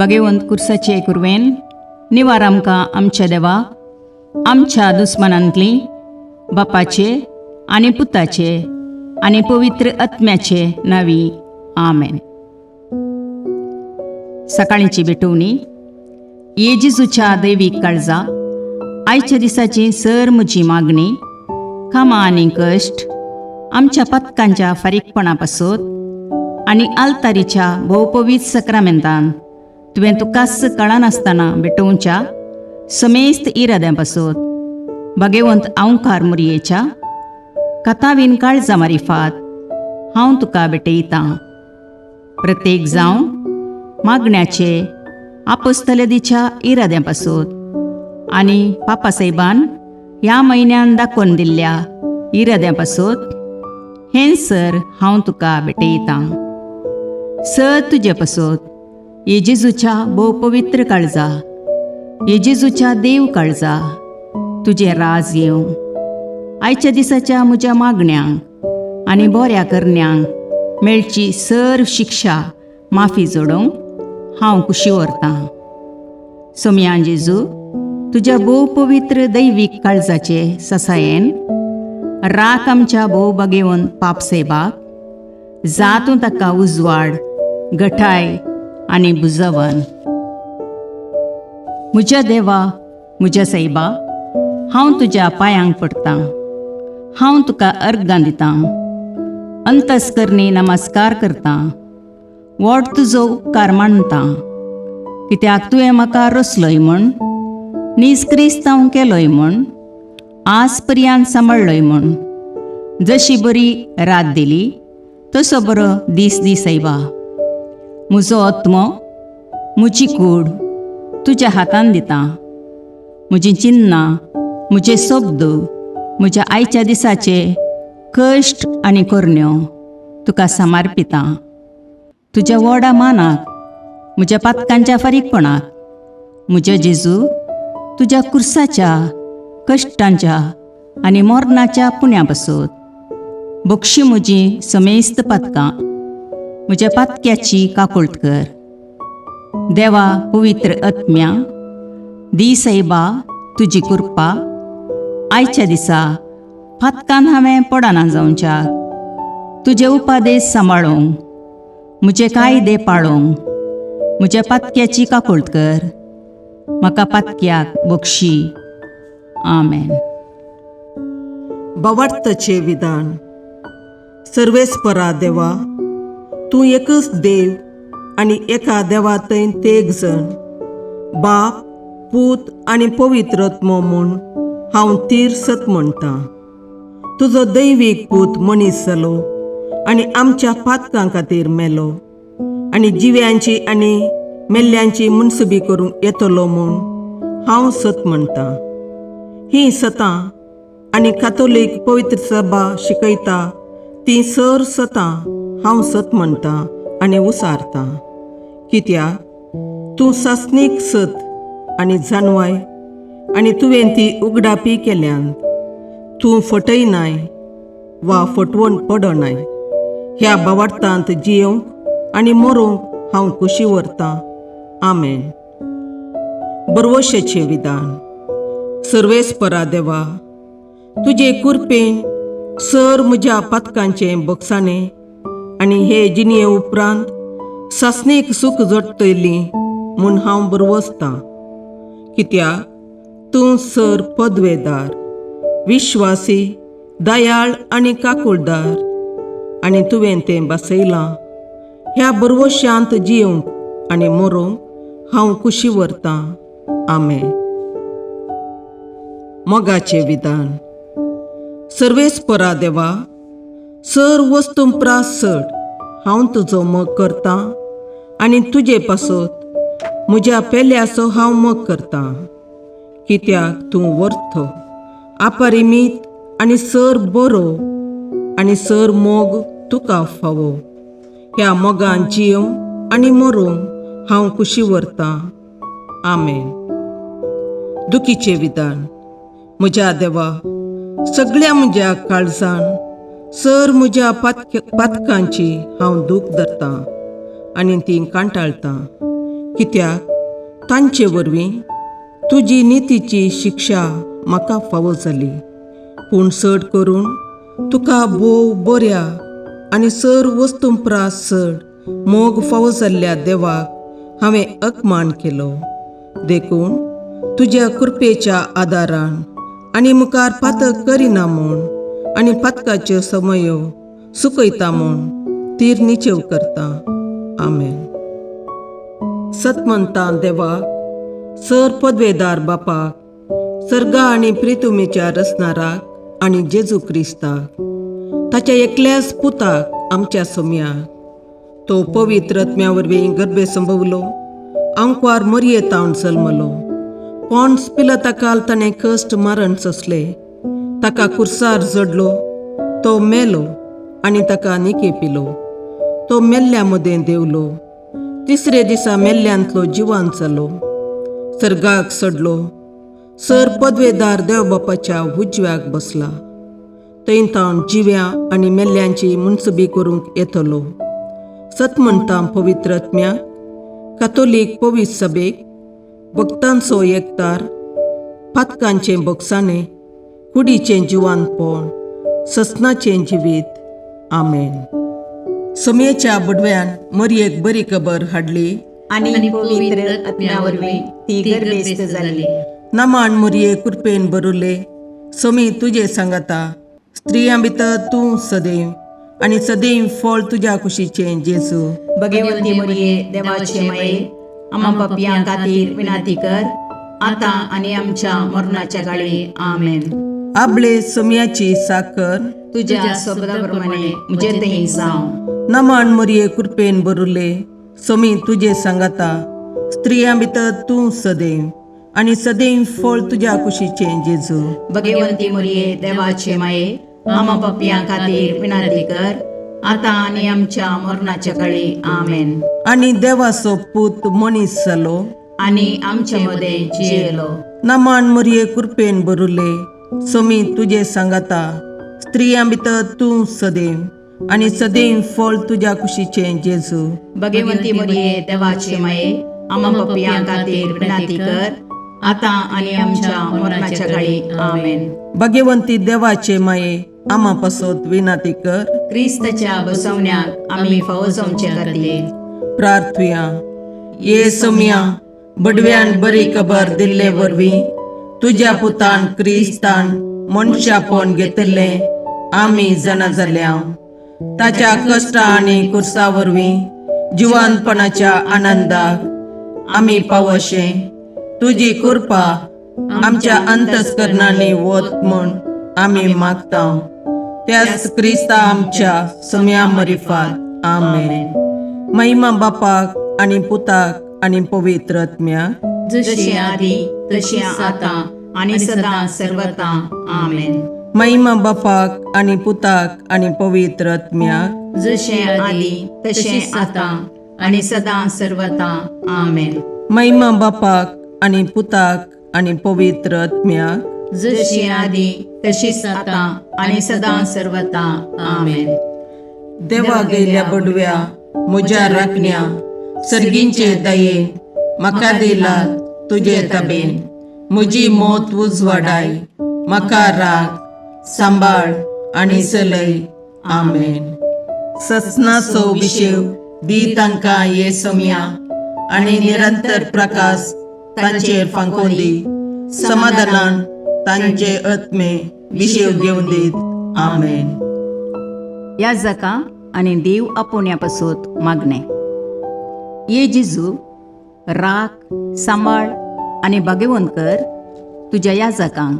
भगवंत कुर्साचे कुरवेन निवार आमकां आमच्या देवाक आमच्या दुस्मनांतली बापाचे आनी पुताचे आनी पवित्र आत्म्याचे नावी आमेन. सकाळींची भेटवणी. येजेजूच्या दैवीक काळजा आयच्या दिसाची सर म्हजी मागणी, कामां आनी कश्ट आमच्या पथकांच्या फारीकपणा पासत आनी आल्तारीच्या भोवपवीत सक्रामेंतान तुवें तुकास कळनासतना भेटोवच्या समेस्त इराद्यां पासत भगवंत आंवकार मुरयेच्या कथावीन काळजा मारिफात हांव तुका भेटयतां. प्रत्येक जावं मागण्याचे आपोस्तलदीच्या इराद्यां पासत आनी पापासाहेबान ह्या म्हयन्यान दाखोवन दिल्ल्या इराद्यां पासत हें सर हांव तुका भेटयतां. सर तुजे पासत येजेजूच्या भोवपवित्र काळजा, येजेजूच्या देव काळजा तुजें राज येवं. आयच्या दिसाच्या म्हज्या मागण्यांक आनी बऱ्या करण्यांक मेळची सर शिक्षा माफी जोडोवंक हांव कुशी व्हरतां. सोम्या जेजू, तुज्या भोवपवित्र दैवीक काळजाचे ससायेन राख आमच्या भोव भगवंत पापसेबाक, जातूं ताका उजवाड, घटाय आनी बुजवण. म्हज्या देवा, म्हज्या सैबा, हांव तुज्या पांयांक पडटां. हांव तुका अर्गां दितां, अंतस्करणी नमस्कार करतां. व्हड तुजो उपकार मानतां, कित्याक तुवें म्हाका रचलोय म्हूण, निजक्रिस्तांव केलोय म्हूण, आज पर्यंत सांबाळलोय म्हूण. जशी बरी रात दिली तसो बरो दीस दी सैबा. म्हजो आत्मो, म्हजी कूड तुज्या हातान दितां. म्हजीं चिन्नां, म्हजे शब्द, म्हज्या आयच्या दिसाचे कश्ट आनी करण्यो तुका समर्पितां. तुज्या व्हडा मानाक, म्हज्या पातकांच्या फारीकपणाक, म्हज्या जेजू तुज्या कुर्साच्या कश्टांच्या आनी मरणाच्या पुण्या पासत बक्षी म्हजी समेस्त पातकां, म्हज्या पातक्याची काकुळट कर. देवा पवित्र आत्म्या, दी सैबा तुजी कृपा आयच्या दिसा पातकान हांवें पडना जावच्याक, तुजे उपादेश सांबाळूंक, म्हजे कायदे पाळोवंक म्हज्या पातक्याची काकुळट कर. म्हाका पातक्याक बक्षी. आमेन. भावार्थाचे विधान. सर्वेस्परा देवा, तूं एकच देव आनी एका देवातय तेग जण, बाप, पूत आनी पवित्र आत्मो म्हूण हांव तीर सत म्हणटां. तुजो दैवीक पूत मनीस जालो आनी आमच्या पातकां खातीर मेलो आनी जिव्यांची आनी मेल्ल्यांची मुनसुबी करूंक येतलो म्हूण हांव सत म्हणटां. हीं सतां आनी कातोलीक पवित्र सभा शिकयता ती सर सतां हांव सत म्हणटां आनी उसारतां. कित्याक तूं सासणीक सत आनी जानवाय आनी तुवें ती उगडापी केल्यांत. तूं फटयनाय वा फटवण पडनाय. ह्या भावार्थांत जियोंक आनी मरोवंक हांव कुशी व्हरतां. आमेन. बरवशेचें विधान. सर्वेस्परा देवा, तुजे कृपेन सर म्हज्या पातकांचें बक्षाणें आनी हे जिणये उपरांत सासणेक सूख जोडटली म्हूण हांव बरवसतां. कित्याक तूं सर पदवेदार, विश्वासी, दयाळ आनी काकुळदार आनी तुवें तें बसयलां. ह्या बरवश्यांत जियोंक आनी मरोवंक हांव कुशी व्हरतां. आमेन. मोगाचें विधान. सर्वेस्परा देवा, सर वस्तुंपरास चड हांव तुजो मोग करतां आनी तुजे पासत म्हज्या पेल्याचो हांव मोग करतां. कित्याक तूं वर्थ, अपरिमीत आनी सर बरो आनी सर मोग तुका फावो. ह्या मोगान जियोंक आनी मरोवंक हांव कुशी व्हरतां. आमेन. दुखीचें विधान. म्हज्या देवा, सगळ्या म्हज्या काळजान सर म्हज्या पातकांची हांव दूख धरतां आनी ती कांटाळतां. कित्याक तांचे वरवीं तुजी नितीची शिक्षा म्हाका फावो जाली. पूण चड करून तुका बोव बऱ्या आनी सर वस्तुंपरास चड मोग फावो जाल्ल्या देवाक हांवें अकमान केलो. देखून तुज्या कृपेच्या आदारान आनी मुखार पातक करिना म्हूण आनी पातकाच्यो समयो सुकयता म्हूण तीर निचेव करता. आमेन. सतमंतां देवाक, सर पदवेदार बापाक, सर्गा आनी प्रितुमेच्या रचणाराक आनी जेजू क्रिस्ताक, ताच्या एकल्याच पुताक आमच्या सोम्याक, तो पवित्र आत्म्या वरवीं गर्भे संभवलो, अंकवार मरयेतावन जल्मलो, पोंस पिलाताकाल ताणें कश्ट मरण सोंसले, ताका कुर्सार जडलो, तो मेलो आनी ताका निकेपिलो, तो मेल्ल्या मदें देवलो, तिसरे दिसा मेल्ल्यांतलो जिवांत जालो, सर्गाक चडलो, सर पदवेदार देवबापाच्या उजव्याक बसला, थंय तावन जिव्या आनी मेल्ल्यांची मुनसबी करूंक येतलो. सतमंतां पवित्र आत्म्याक, कातोलीक पवित्र सभेक, भक्तांचो एकतार, पातकांचें भोगसाणें, कुडीचें जिवांतपण, ससनाचें जिवीत. आमेन. समेच्या बुडव्यान मरयेक बरी खबर हाडली आनी पवित्र आत्म्या वरवीं ती गर्भेस्त जाली. नमान मरये कृपेन बरुले, समी तुजे सांगाता, स्त्रियां भितर तूं सदैव आनी सदैव फळ तुज्या कुशीचें जेजू. भगवंती मरिये देवाचे माये, आम्हा पापयां खातीर विनाती कर, आतां आनी आमच्या मरणाच्या काळी. आमेन. आपले समियाची साकर तुझ्या शब्दाप्रमाणे म्हजे थंय जावं. नमान मरये कृपेन बरुले, समी तुजे सांगाता, स्त्रियां भितर तूं सदैव आनी सदैव फळ तुज्या कुशीचें जेजू. भगवंती मरिये देवाचे माये, आम्हा पापयां खातीर विनाती कर, आतां आनी आमच्या मरणाच्या काळी. आमेन. आनी देवाचो पूत मनीस जालो आनी आमचे मदें जियेलो. नमान मरये कृपेन बरुले, समी तुजे सांगाता, स्त्रियां भितर तूं सदैव आनी सदैव फळ तुज्या कुशीचें जेजू. भगवंती मरिये देवाचे माये, आम्हा पापयां खातीर विनाती कर, आतां आनी आमच्या मरणाच्या काळी. आमेन. भगवंती देवाचे माये, आम्हा पासत विनाती कर. क्रिस्ताच्या बसवण्याक आमी फावो जावचे खातीर प्रार्थुया. ये समिया, बडव्यान बरी खबर दिल्ले वरवीं तुज्या पुतान क्रिस्तान मनशापण घेतिल्लें आमी जाणा जाल्या, ताच्या कश्टा आनी कुर्सा वरवीं जिवंतपणाच्या आनंदाक आमी पावशें तुजी कृपा आमच्या अंतस्करणांनी वत म्हूण आमी मागता. त्याच क्रिस्ता आमच्या सम्या मरिफात. आमेन. महिमा बापाक आनी पुताक आनी पवित्र आत्म्याक, जशी आदी तशी आतां आनी सदां सर्वदा. आमेन. महिमा बापाक आनी पुताक आनी पवित्र आत्म्याक, जशे आदी तशे आतां आनी सदां सर्वदा. आमेन. महिमा बापाक आनी पुताक आनी पवित्र आत्म्याक, जशी आदी तशीच आतां आनी सदां सर्वदा. आमेन. देवा गेल्या बडव्या म्हज्या राखण्या, सर्गींचे दयेन म्हाका दिला तुजे ताबेन. म्हजी मोत उजवाडाय, म्हाका राख, सांबाळ आनी चलय. आमेन. ससनाचो विशेव दी तांकां ये समिया, आनी निरंतर प्रकाश तांचेर फांकोन दी. समाधानान तांचे आत्मे विशेव घेवन दीत. आमेन. याजका आनी देव आपोवण्या पासत मागणे. ये जेजू, राख, सांबाळ आनी भाग्यवंत कर तुज्या याजकांक.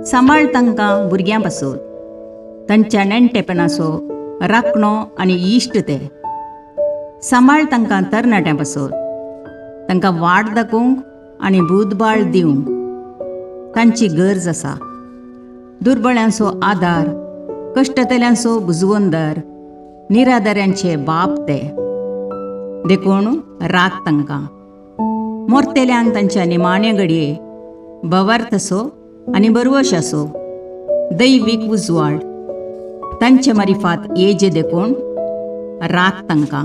सांबाळ तांकां भुरग्यां पासत, तांच्या नेणटेपणाचो राखणो आनी इश्ट ते. सांबाळ तांकां तरणाट्यां पासत, तांकां वाट दाखोवंक आनी बुधबाळ दिवंक तांची गरज आसा. दुर्बळ्यांचो आदार, कश्टतल्यांचो बुजवंदर, निराधाऱ्यांचे बाप ते. देखून राख तांकां. मोरतेल्यांक तांच्या निमाणे घडये भवार्थसो आनी बरवशाचो दैवीक उजवाड तांचे मारिफात येजे देखून राख तांकां.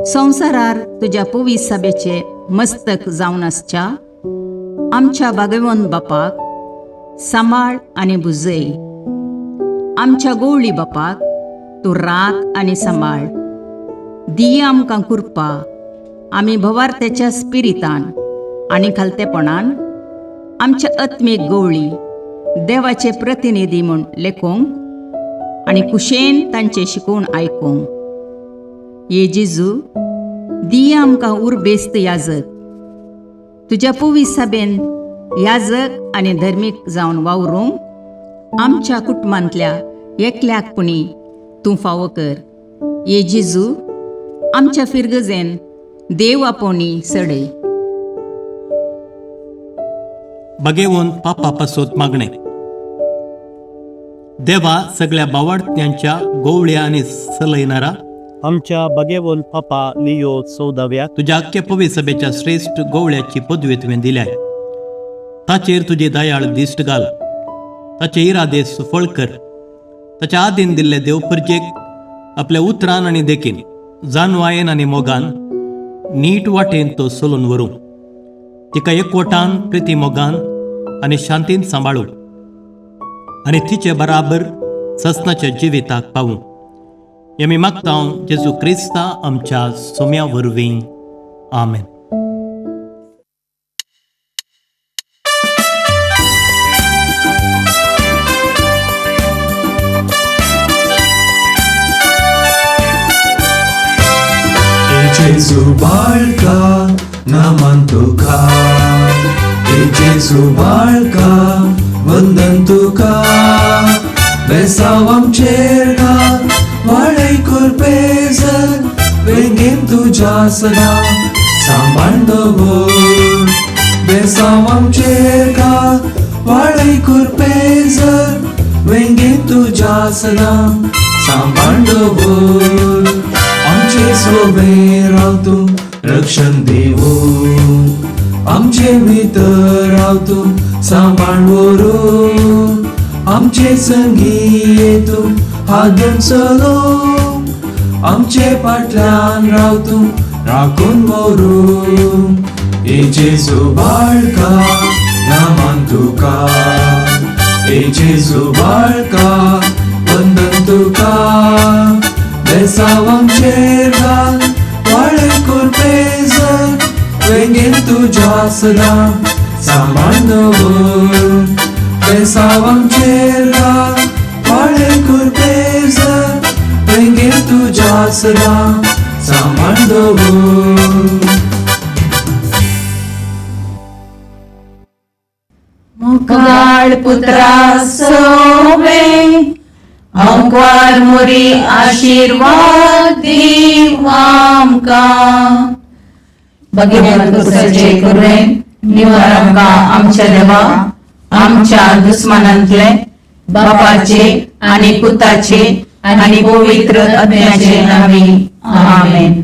संवसारार तुज्या पवित्र सभेचे मस्तक जावन आसच्या आमच्या भागवंत बापाक सांबाळ आनी बुजय. आमच्या गवळी बापाक तूं राख आनी सांबाळ. दिया आमकां कुरपा आमी भवार्थ्याच्या स्पिरितान आनी खालतेपणान आमच्या आत्मीक गवळी देवाचे प्रतिनिधी म्हूण लेखोंक आनी कुशेन तांचे शिकवण आयकूंक. ये जेजू दिया आमकां उर्बेस्त याजक. तुज्या पवित्र सभेन याजक आनी धर्मीक जावन वावरूंक आमच्या कुटुंबांतल्या एकल्याकपणी तूं फावो कर. ये जेजू आमच्या फिरगजेन देव आपोवणी सडय. बगेवून पापा पासोत मागणे. देवा सगळ्या बावार्थ्यांच्या गोवळ्या आनी सलयणारा आमच्या बगेवोन पापा लियो 14व्या तुझ्या अख्ख्या पवित्र सभेच्या श्रेष्ठ गोवळ्याची पदवी तुवें दिल्याय. ताचेर तुजे दयाळ दिश्ट घाल. ताचे इरादे सफळ कर. ताच्या आदीन दिल्ले देवपुरजेक आपल्या उतरान आनी देखीन जानवायेन आनी मोगान नीट वाटेन तो चलून व्हरूं. तिका एकवटान प्रिती मोगान आनी शांतीन सांबाळूं आनी तिचे बराबर ससनाच्या जिविताक पावूं. आमी मागता जेजू क्रिस्ता आमच्या सोम्या वरवीं. आमेन. Jesu बाळका नामान तुका, Jesu बाळका वंदन तुका. बेसाव आमचेर घाल वाडय कुरपेजन, वेंगेन तुज्या सदा सांबाळ दवर. बेसाव आमचेर घाल वाडय कुरपेजन, वेंगेन तुज्या सदा सांबाळ दवर. आमचे सोबे राव तूं रक्षण दिवून, आमचे भितर राव तूं सांबाळ व्हरून. आमचे संगी तूं हादून चलोवंक, आमचे फाटल्यान राव तूं राखून व्हरून. ए जेजू बाळका नामान तुका, ए जेजू बाळका वंदन तुका. बेसाव आमचेर घाल वाडय कुरपेजन, वेंगेन तुज्या सदा सांबाळ दवर. बेसाव आमचेर घाल वाडय कुरपेजन, वेंगेन तुज्या सदा सांबाळ दवर. मुखार पुत्रा सोबे अंकवार मुरी आशीर्वाद दीव आमकां. भगवंत पुत्राचे करुणेन निवार आमकां आमच्या देवा आमच्या दुस्मानांतले बापाचे आनी पुताचे आनी पवित्र आत्म्याचे नामी. आमेन.